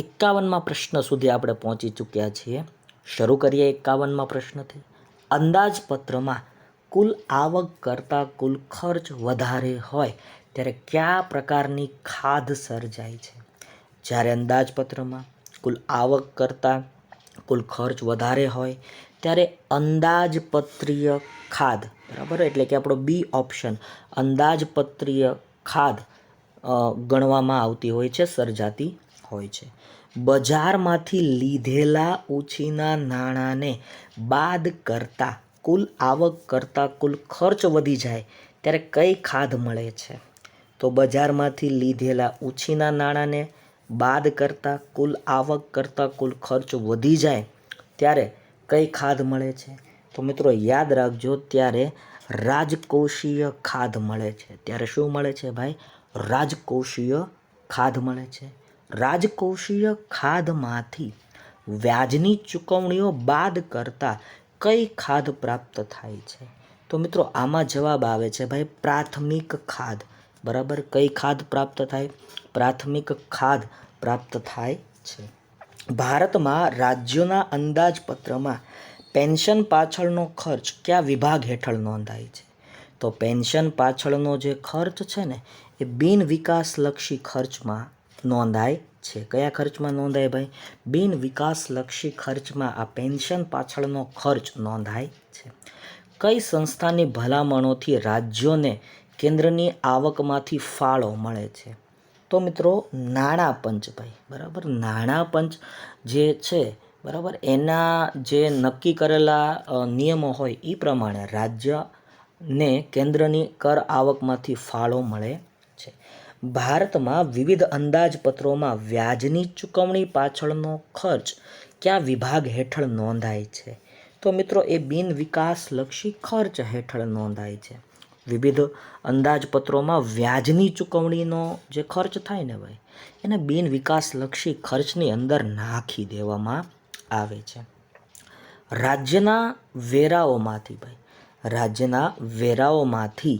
51માં પ્રશ્ન સુધી આપણે પહોંચી ચૂક્યા છીએ. શરૂ કરીએ 51માં પ્રશ્નથી. અંદાજપત્રમાં કુલ આવક કરતાં કુલ ખર્ચ વધારે હોય ત્યારે કયા પ્રકારની ખાધ સર્જાય છે? જ્યારે અંદાજપત્રમાં કુલ આવક કરતાં કુલ ખર્ચ વધારે હોય ત્યારે અંદાજપત્રીય ખાધ, બરાબર, એટલે કે આપણો બી ઓપ્શન, અંદાજપત્રીય ખાધ ગણવામાં આવતી હોય છે, સર્જાતી હોય છે. બજારમાંથી લીધેલા ઉછીના નાણાંને બાદ કરતાં કુલ આવક કરતાં કુલ ખર્ચ વધી જાય ત્યારે કઈ ખાધ મળે છે? તો બજારમાંથી લીધેલા ઉછીના નાણાંને બાદ કરતાં કુલ આવક કરતાં કુલ ખર્ચ વધી જાય ત્યારે કઈ ખાધ મળે છે? તો મિત્રો યાદ રાખજો, ત્યારે રાજકોષીય ખાધ મળે છે. ત્યારે શું મળે છે ભાઈ? રાજકોષીય ખાધ મળે છે. રાજકોષીય ખાધમાંથી વ્યાજની ચૂકવણીઓ બાદ કરતાં કઈ ખાધ પ્રાપ્ત થાય છે? તો મિત્રો આમાં જવાબ આવે છે ભાઈ પ્રાથમિક ખાધ. બરાબર, કઈ ખાધ પ્રાપ્ત થાય? પ્રાથમિક ખાધ પ્રાપ્ત થાય છે. ભારતમાં રાજ્યોના અંદાજપત્રમાં પેન્શન પાછળનો ખર્ચ કયા વિભાગ હેઠળ નોંધાય છે? તો પેન્શન પાછળનો જે ખર્ચ છે ને એ બિન વિકાસલક્ષી ખર્ચમાં નોંધાય છે. કયા ખર્ચમાં નોંધાય ભાઈ? બિન વિકાસલક્ષી ખર્ચમાં આ પેન્શન પાછળનો ખર્ચ નોંધાય છે. કઈ સંસ્થાની ભલામણોથી રાજ્યોને કેન્દ્રની આવકમાંથી ફાળો મળે છે? તો મિત્રો નાણાં પંચ ભાઈ, બરાબર, નાણાં પંચ જે છે, બરાબર, એના જે નક્કી કરેલા નિયમો હોય એ પ્રમાણે રાજ્યને કેન્દ્રની કર આવકમાંથી ફાળો મળે છે. ભારતમાં વિવિધ અંદાજપત્રોમાં વ્યાજની ચૂકવણી પાછળનો ખર્ચ કયા વિભાગ હેઠળ નોંધાય છે? તો મિત્રો એ બિન વિકાસલક્ષી ખર્ચ હેઠળ નોંધાય છે. વિવિધ અંદાજપત્રોમાં વ્યાજની ચૂકવણીનો જે ખર્ચ થાય ને ભાઈ, એને બિન વિકાસલક્ષી ખર્ચની અંદર નાખી દેવામાં આવે છે. રાજ્યના વેરાઓમાંથી ભાઈ, રાજ્યના વેરાઓમાંથી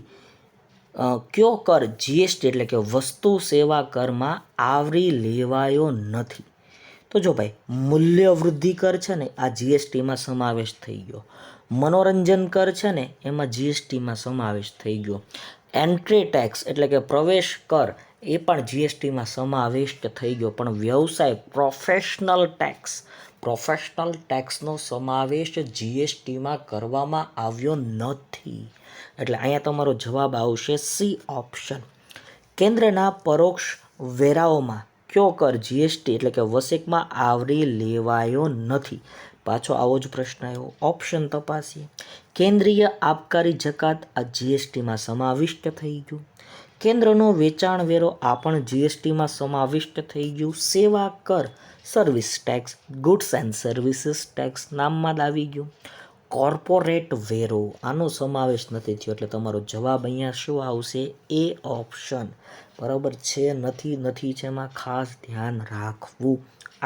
કયો કર જીએસટી એટલે કે વસ્તુ સેવા કરમાં આવરી લેવાયો નથી? તો જો ભાઈ, મૂલ્ય વૃદ્ધિ કર છે ને આ જીએસટીમાં સમાવેશ થઈ ગયો. મનોરંજન કર છે ને એમાં જીએસટીમાં સમાવેશ થઈ ગયો. એન્ટ્રી ટેક્સ એટલે કે પ્રવેશ કર એ પણ જીએસટીમાં સમાવિષ્ટ થઈ ગયો. પણ વ્યવસાય પ્રોફેશનલ ટેક્સનો સમાવેશ જીએસટીમાં કરવામાં આવ્યો નથી. એટલે અહીંયા તમારો જવાબ આવશે સી ઓપ્શન. કેન્દ્રના પરોક્ષ વેરાઓમાં કયો કર જીએસટી એટલે કે વસેકમાં આવરી લેવાયો નથી? પાછો આવો જ પ્રશ્ન આવ્યો. ઓપ્શન તપાસીએ. કેન્દ્રીય આબકારી જકાત આ જીએસટીમાં સમાવિષ્ટ થઈ ગયું. કેન્દ્રનો વેચાણ વેરો આ પણ જીએસટીમાં સમાવિષ્ટ થઈ ગયું. સેવા કર, service tax, goods and services tax નામમાં જ આવી ગયું. કોર્પોરેટ વેરો આનો સમાવેશ નથી થયો. એટલે તમારો જવાબ અહીંયા શું આવશે? એ ઓપ્શન. બરાબર છે, નથી છે, એમાં ખાસ ધ્યાન રાખવું.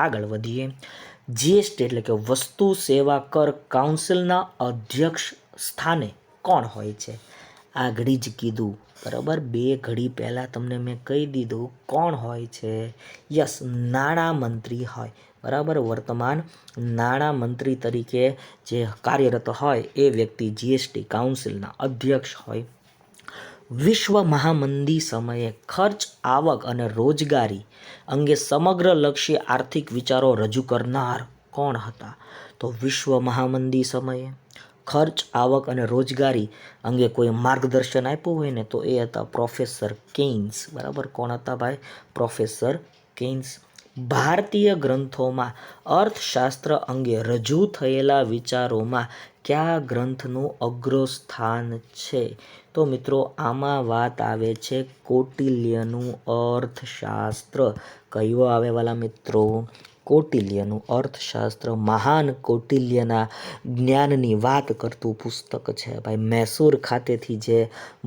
આગળ વધીએ. જીએસટી એટલે કે વસ્તુ સેવા કર કાઉન્સિલના અધ્યક્ષ સ્થાને કોણ હોય છે? આગળ જ કીધું, બરાબર, 2 ઘડી પહેલાં તમને મેં કહી દીધું કોણ હોય છે. યસ, નાણામંત્રી હોય. બરાબર, વર્તમાન નાણામંત્રી તરીકે જે કાર્યરત હોય એ વ્યક્તિ જીએસટી કાઉન્સિલના અધ્યક્ષ હોય. વિશ્વ મહામંદી સમયે ખર્ચ, આવક અને રોજગારી અંગે સમગ્રલક્ષી આર્થિક વિચારો રજૂ કરનાર કોણ હતા? તો વિશ્વ મહામંદી સમયે ખર્ચ, આવક અને રોજગારી અંગે કોઈ માર્ગદર્શન આપ્યું હોય ને તો એ હતા પ્રોફેસર કેઇન્સ. બરાબર, કોણ હતા ભાઈ? પ્રોફેસર કેઇન્સ. ભારતીય ગ્રંથોમાં અર્થશાસ્ત્ર અંગે રજૂ થયેલા વિચારોમાં કયા ગ્રંથનું અગ્રસ્થાન છે? તો મિત્રો આમાં વાત આવે છે કૌટિલ્યનું અર્થશાસ્ત્ર. કયું આવે વાલા મિત્રો? કૌટિલ્યનું અર્થશાસ્ત્ર. મહાન કૌટિલ્યના જ્ઞાનની વાત કરતું પુસ્તક છે ભાઈ. મૈસૂર ખાતેથી જે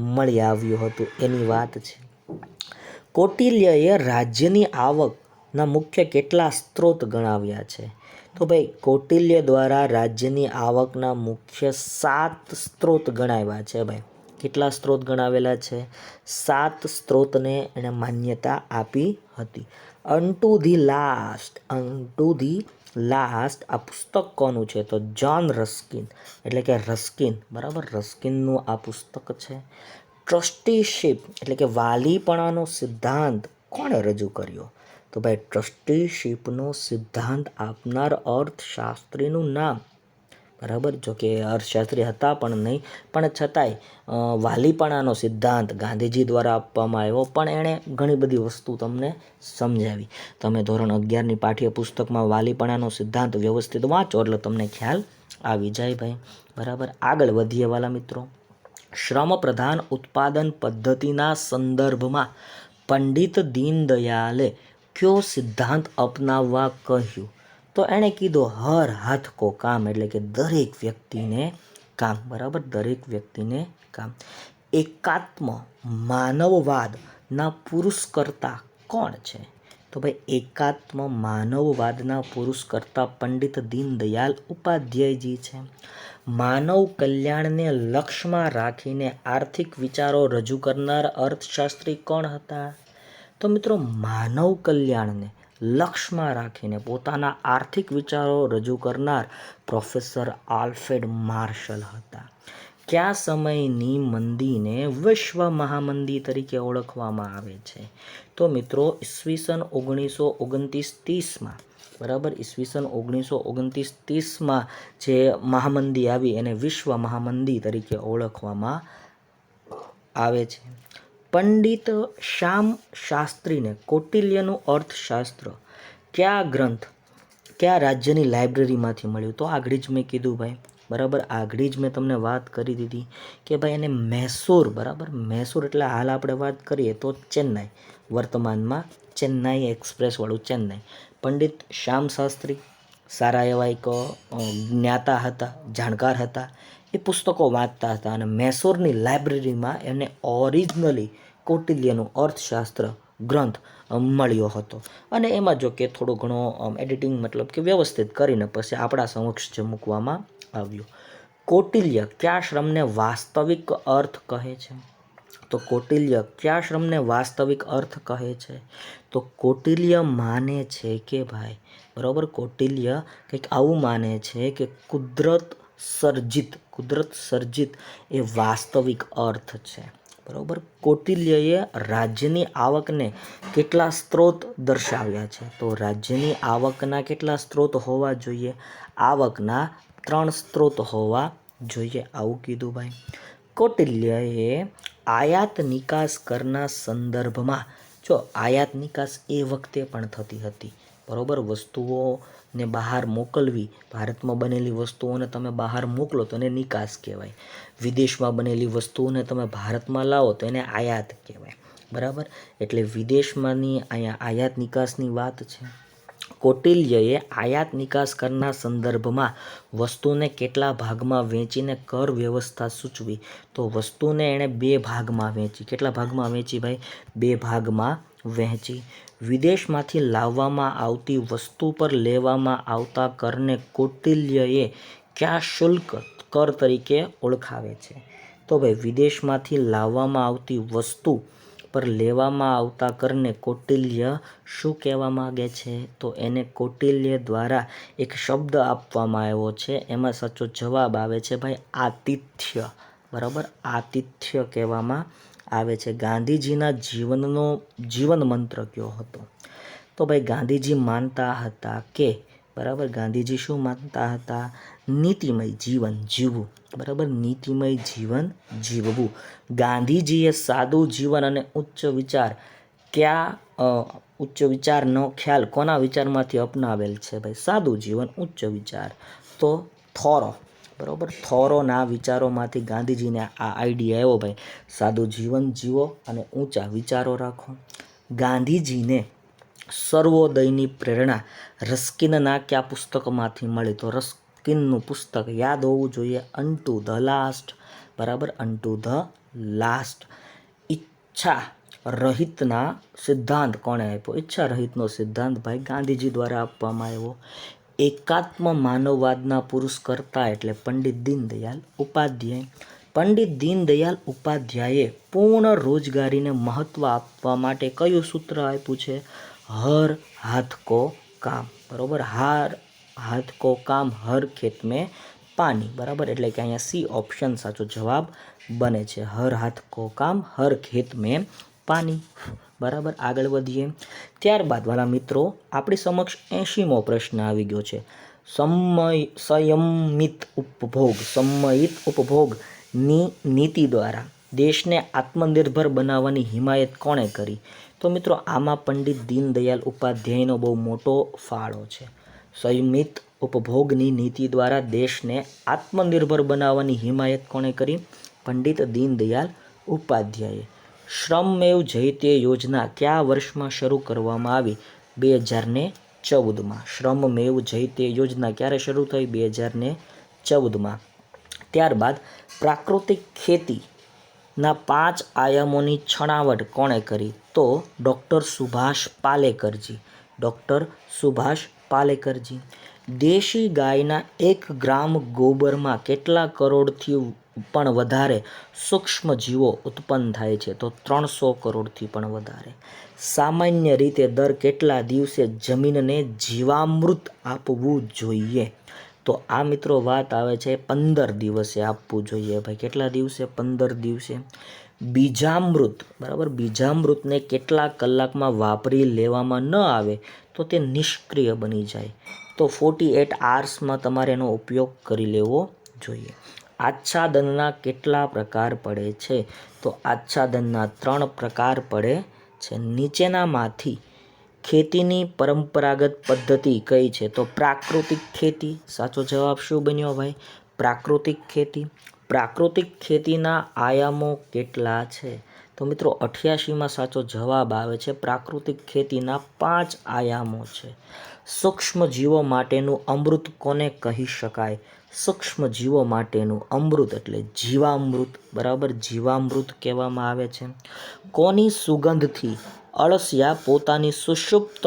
મળી આવ્યું હતું એની વાત છે. કૌટિલ્યએ રાજ્યની આવકના મુખ્ય કેટલા સ્ત્રોત ગણાવ્યા છે? તો ભાઈ કૌટિલ્ય દ્વારા રાજ્યની આવકના મુખ્ય 7 સ્ત્રોત ગણાવ્યા છે ભાઈ. કેટલા સ્ત્રોત ગણાવેલા છે? 7 સ્ત્રોતને એણે માન્યતા આપી હતી. અનટુ ધી લાસ્ટ આ પુસ્તક કોનું છે? તો જ્હોન રસ્કિન, એટલે કે રસ્કિન, બરાબર, રસ્કિનનું આ પુસ્તક છે. ટ્રસ્ટીશિપ એટલે કે વાલીપણાનો સિદ્ધાંત કોણે રજૂ કર્યો? તો ભાઈ ટ્રસ્ટીશિપનો સિદ્ધાંત આપનાર અર્થશાસ્ત્રીનું નામ, બરાબર, જો કે અર્થશાસ્ત્રી હતા પણ નહીં, પણ છતાંય વાલીપણાનો સિદ્ધાંત ગાંધીજી દ્વારા આપવામાં આવ્યો, પણ એણે ઘણી બધી વસ્તુ તમને સમજાવી. તમે ધોરણ 11ની પાઠ્યપુસ્તકમાં વાલીપણાનો સિદ્ધાંત વ્યવસ્થિત વાંચો એટલે તમને ખ્યાલ આવી જાય ભાઈ, બરાબર. આગળ વધીએ વાલા મિત્રો. શ્રમ પ્રધાન ઉત્પાદન પદ્ધતિના સંદર્ભમાં પંડિત દીનદયાલે કયો સિદ્ધાંત અપનાવવા કહ્યું? તો એણે કીધું હર હાથ કો કામ, એટલે કે દરેક વ્યક્તિને કામ, બરાબર, દરેક વ્યક્તિને કામ. એકાત્મ માનવવાદના પુરુષકર્તા કોણ છે? તો ભાઈ એકાત્મ માનવવાદના પુરુષકર્તા પંડિત દીનદયાલ ઉપાધ્યાયજી છે. માનવ કલ્યાણને લક્ષ્યમાં રાખીને આર્થિક વિચારો રજૂ કરનાર અર્થશાસ્ત્રી કોણ હતા? તો મિત્રો માનવ કલ્યાણને લક્ષ્યમાં રાખીને પોતાના આર્થિક વિચારો રજૂ કરનાર પ્રોફેસર આલ્ફ્રેડ માર્શલ હતા. કયા સમયની મંદીને વિશ્વ મહામંદી તરીકે ઓળખવામાં આવે છે? તો મિત્રો ઈસવીસન 1929-30માં, બરાબર, ઈસવીસન 1929-30માં જે મહામંદી આવી એને વિશ્વ મહામંદી તરીકે ઓળખવામાં આવે છે. પંડિત શ્યામ શાસ્ત્રીને કૌટિલ્યનું અર્થશાસ્ત્ર કયા રાજ્યની લાઇબ્રેરીમાંથી મળ્યું? તો આગળ જ મેં કીધું ભાઈ, બરાબર, આગળ જ મેં તમને વાત કરી દીધી કે ભાઈ એને મૈસૂર, બરાબર, મૈસૂર એટલે હાલ આપણે વાત કરીએ તો ચેન્નાઈ, વર્તમાનમાં ચેન્નાઈ એક્સપ્રેસવાળું ચેન્નાઈ. પંડિત શ્યામ શાસ્ત્રી સારા એવા એક જ્ઞાતા હતા, જાણકાર હતા, એ પુસ્તકો વાંચતા હતા અને મૈસૂરની લાઇબ્રેરીમાં એને ઓરિજિનલી કૌટિલ્યનું અર્થશાસ્ત્ર ગ્રંથ મળ્યો હતો અને એમાં જો કે થોડો ઘણો એડિટિંગ મતલબ કે વ્યવસ્થિત કરીને પછી આપણા સમક્ષ જે મૂકવામાં આવ્યું. કૌટિલ્ય કયા શ્રમને વાસ્તવિક અર્થ કહે છે? તો કૌટિલ્ય કયા શ્રમને વાસ્તવિક અર્થ કહે છે? તો કૌટિલ્ય માને છે કે ભાઈ, બરાબર, કૌટિલ્ય કંઈક આવું માને છે કે કુદરત સર્જિત એ વાસ્તવિક અર્થ છે, બરાબર. કૌટિલ્યએ રાજ્યની આવકને કેટલા સ્ત્રોત દર્શાવ્યા છે? તો રાજ્યની આવકના કેટલા સ્ત્રોત હોવા જોઈએ? આવકના 3 સ્ત્રોત હોવા જોઈએ, આવું કીધું ભાઈ. કૌટિલ્યએ આયાત નિકાસ કરના સંદર્ભમાં, જો આયાત નિકાસ એ વખતે પણ થતી હતી, બરાબર, વસ્તુઓને બહાર મોકલવી, ભારતમાં બનેલી વસ્તુઓને તમે બહાર મોકલો તો એને નિકાસ કહેવાય, વિદેશમાં બનેલી વસ્તુઓને તમે ભારતમાં લાવો તો એને આયાત કહેવાય, બરાબર. એટલે વિદેશમાંની અહીંયા આયાત નિકાસની વાત છે. કૌટિલ્યએ આયાત નિકાસ કરના સંદર્ભમાં વસ્તુને કેટલા ભાગમાં વેચીને કર વ્યવસ્થા સૂચવી? તો વસ્તુને એણે 2 ભાગમાં વેચી. કેટલા ભાગમાં વેચી ભાઈ? 2 ભાગમાં વહેંચી. વિદેશમાંથી લાવવામાં આવતી વસ્તુ પર લેવામાં આવતા કરને કૌટિલ્યએ કયા શુલ્ક કર તરીકે ઓળખાવે છે? તો ભાઈ વિદેશમાંથી લાવવામાં આવતી વસ્તુ પર લેવામાં આવતા કરને કૌટિલ્ય શું કહેવા માગે છે? તો એને કૌટિલ્ય દ્વારા એક શબ્દ આપવામાં આવ્યો છે, એમાં સાચો જવાબ આવે છે ભાઈ આતિથ્ય, બરાબર, આતિથ્ય કહેવામાં આવે છે. ગાંધીજીના જીવન મંત્ર કયો હતો? તો ભાઈ ગાંધીજી માનતા હતા કે, બરાબર, ગાંધીજી શું માનતા હતા? નીતિમય જીવન જીવવું, બરાબર, નીતિમય જીવન જીવવું. ગાંધીજીએ સાદું જીવન અને ઉચ્ચ વિચારનો ખ્યાલ કોના વિચારમાંથી અપનાવેલ છે ભાઈ? સાદું જીવન, ઉચ્ચ વિચાર. તો થોરો, બરાબર, થોરોના વિચારોમાંથી ગાંધીજીને આ આઈડિયા આવ્યો ભાઈ, સાદું જીવન જીવો અને ઊંચા વિચારો રાખો. ગાંધીજીને સર્વોદયની પ્રેરણા રસ્કિનના કયા પુસ્તકમાંથી મળી? તો રસ્કિનનું પુસ્તક યાદ હોવું જોઈએ, અનટુ ધ લાસ્ટ, બરાબર, અનટુ ધ લાસ્ટ. ઈચ્છા રહિતના સિદ્ધાંત કોણે આપ્યો? ઈચ્છા રહિતનો સિદ્ધાંત ભાઈ ગાંધીજી દ્વારા આપવામાં આવ્યો. એકાત્મ માનવવાદના પુરુષકર્તા એટલે પંડિત દીનદયાલ ઉપાધ્યાય. પંડિત દીનદયાલ ઉપાધ્યાયે પૂર્ણ રોજગારીને મહત્ત્વ આપવા માટે કયું સૂત્ર આપ્યું છે? हर हाथ को काम, बराबर। हर हाथ को काम, हर खेत में पानी, बराबर। એટલે કે અહીંયા સી ઓપ્શન સાચો જવાબ બને છે। હર હાથ કો કામ, હર ખેત में પાણી, બરાબર। આગળ વધીએ। ત્યારબાદ વાલા મિત્રો આપણી સમક્ષ 80મો પ્રશ્ન આવી ગયો છે। સંયમિત ઉપભોગની નીતિ દ્વારા દેશને આત્મનિર્ભર બનાવવાની હિમાયત કોણે કરી? તો મિત્રો આમાં પંડિત દીનદયાળ ઉપાધ્યાયનો બહુ મોટો ફાળો છે। સંયમિત ઉપભોગની નીતિ દ્વારા દેશને આત્મનિર્ભર બનાવવાની હિમાયત કોણે કરી? પંડિત દીનદયાળ ઉપાધ્યાયે। શ્રમમેવ જયતે યોજના કયા વર્ષમાં શરૂ કરવામાં આવી? 2014માં। શ્રમમેવ જયતે યોજના ક્યારે શરૂ થઈ? 2014માં। ત્યારબાદ પ્રાકૃતિક ખેતીના 5 આયામોની છણાવટ કોણે કરી? તો ડૉક્ટર સુભાષ પાલેકરજી। ડૉક્ટર સુભાષ પાલેકરજી। દેશી ગાયના 1 ગ્રામ ગોબરમાં કેટલા કરોડથી પણ વધારે સૂક્ષ્મ જીવો ઉત્પન્ન થાય છે? તો 300 કરોડથી પણ વધારે। સામાન્ય રીતે દર કેટલા દિવસે જમીનને જીવામૃત આપવું જોઈએ? તો આ મિત્રો વાત આવે છે 15 દિવસે આપવું જોઈએ ભાઈ। કેટલા દિવસે? 15 દિવસે। બીજામૃત, બરાબર, બીજામૃતને કેટલા કલાકમાં વાપરી લેવામાં ન આવે તો તે નિષ્ક્રિય બની જાય? તો 48 hours તમારે એનો ઉપયોગ કરી લેવો જોઈએ। આચ્છાદનના કેટલા પ્રકાર પડે છે? તો આચ્છાદનના 3 પ્રકાર પડે છે। નીચેનામાંથી ખેતીની પરંપરાગત પદ્ધતિ કઈ છે? તો પ્રાકૃતિક ખેતી। સાચો જવાબ શું બન્યો ભાઈ? પ્રાકૃતિક ખેતી। પ્રાકૃતિક ખેતીના આયામો કેટલા છે? તો મિત્રો 88માં સાચો જવાબ આવે છે। પ્રાકૃતિક ખેતીના 5 આયામો છે। સૂક્ષ્મ જીવો માટેનું અમૃત કોને કહી શકાય? સૂક્ષ્મ જીવો માટેનું અમૃત એટલે જીવામૃત, બરાબર, જીવામૃત કહેવામાં આવે છે। કોની સુગંધથી અળસિયા પોતાની સુષુપ્ત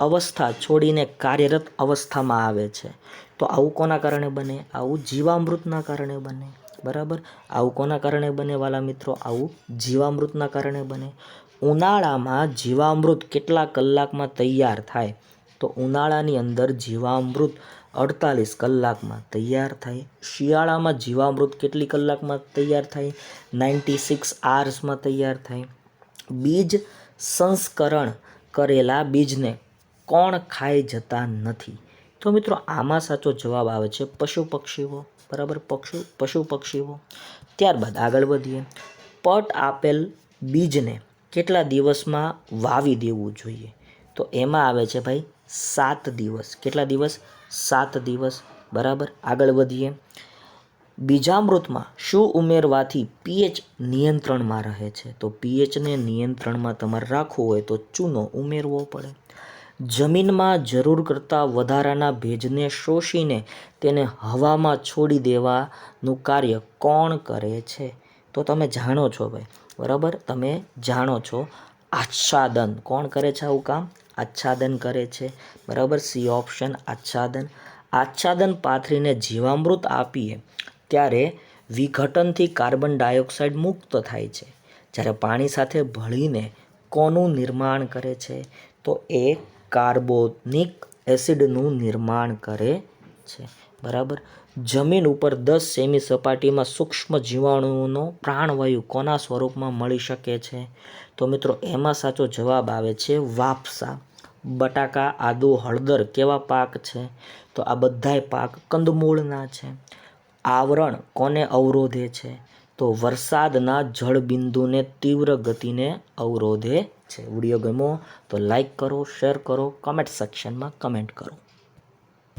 અવસ્થા છોડીને કાર્યરત અવસ્થામાં આવે છે? તો આવું કોના કારણે બને? આવું જીવામૃતના કારણે બને, બરાબર। આવું કોના કારણે બને વાલા મિત્રો? આવું જીવામૃતના કારણે બને। ઉનાળામાં જીવામૃત કેટલા કલાકમાં તૈયાર થાય? તો ઉનાળાની અંદર જીવામૃત 48 કલાકમાં તૈયાર થાય। શિયાળામાં જીવામૃત કેટલી કલાકમાં તૈયાર થાય? 96 hours તૈયાર થાય। બીજ સંસ્કરણ કરેલા બીજને કોણ ખાઈ જતા નથી? તો મિત્રો આમાં સાચો જવાબ આવે છે પશુ પક્ષીઓ, બરાબર, પશુ પક્ષીઓ। ત્યારબાદ આગળ વધીએ। પટ આપેલ બીજને કેટલા દિવસમાં વાવી દેવું જોઈએ? તો એમાં આવે છે ભાઈ 7 દિવસ। કેટલા દિવસ? 7 દિવસ, બરાબર। આગળ વધીએ। બીજામૃતમાં શું ઉમેરવાથી pH નિયંત્રણમાં રહે છે? તો pHને નિયંત્રણમાં તમારે રાખવું હોય તો ચૂનો ઉમેરવો પડે। જમીનમાં જરૂર કરતાં વધારાના ભેજને શોષીને તેને હવામાં છોડી દેવાનું કાર્ય કોણ કરે છે? તો તમે જાણો છો ભાઈ, બરાબર, તમે જાણો છો, આચ્છાદન। કોણ કરે છે આવું કામ? આચ્છાદન કરે છે, બરાબર, સી ઓપ્શન આચ્છાદન। આચ્છાદન પાથરીને જીવામૃત આપીએ ત્યારે વિઘટનથી કાર્બન ડાયોક્સાઇડ મુક્ત થાય છે, જ્યારે પાણી સાથે ભળીને કોનું નિર્માણ કરે છે? તો એ કાર્બોનિક એસિડનું નિર્માણ કરે છે, બરાબર। જમીન ઉપર 10 સેમી સપાટીમાં સૂક્ષ્મ જીવાણુઓનો પ્રાણવાયુ કોના સ્વરૂપમાં મળી શકે છે? તો મિત્રો એમાં સાચો જવાબ આવે છે વાપસા। બટાકા, આદુ, હળદર કેવા પાક છે? તો આ બધાય પાક કંદમૂળના છે। આવરણ કોને અવરોધે છે? તો વરસાદના જળબિંદુને તીવ્ર ગતિને અવરોધે છે। વિડીયો ગમ્યો તો લાઈક કરો, શેર કરો, કમેન્ટ સેક્શનમાં કમેન્ટ કરો।